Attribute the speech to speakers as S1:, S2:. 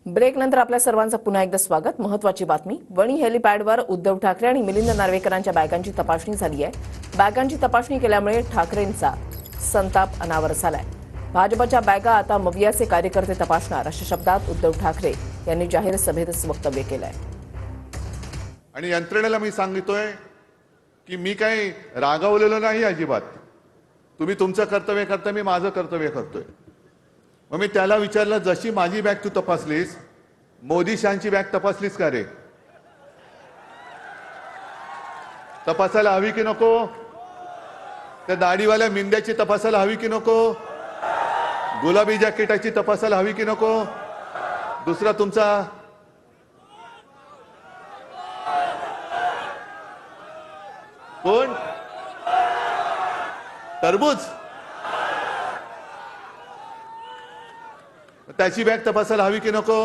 S1: ब्रेकनंतर आपल्या सर्वांचं पुन्हा एकदा स्वागत। महत्त्वाची बातमी, वणी हेलिपॅडवर उद्धव ठाकरे आणि मिलिंद नार्वेकरांच्या बॅगांची तपासणी झाली आहे। बॅगांची तपासणी केल्यामुळे ठाकरेंचा संताप अनावर झालाय। भाजपच्या बॅगा आता मवियाचे कार्यकर्ते तपासणार अशा शब्दात उद्धव ठाकरे यांनी जाहीर सभेतच वक्तव्य केलंय।
S2: आणि यंत्रणेला मी सांगितोय की मी काही रागावलेलो नाही अजिबात। तुम्ही तुमचं कर्तव्य करता, मी माझं कर्तव्य करतोय। मग मी त्याला विचारलं, जशी माझी बॅग तू तपासलीस, मोदी शांची बॅग तपासलीस का रे? तपासायला हवी की नको? त्या दाढीवाल्या मिंद्याची तपासायला हवी की नको? गुलाबी जॅकेटाची तपासायला हवी की नको? दुसरा तुमचा कोण? तरबूज, त्याची बॅग तपासायला हवी की नको?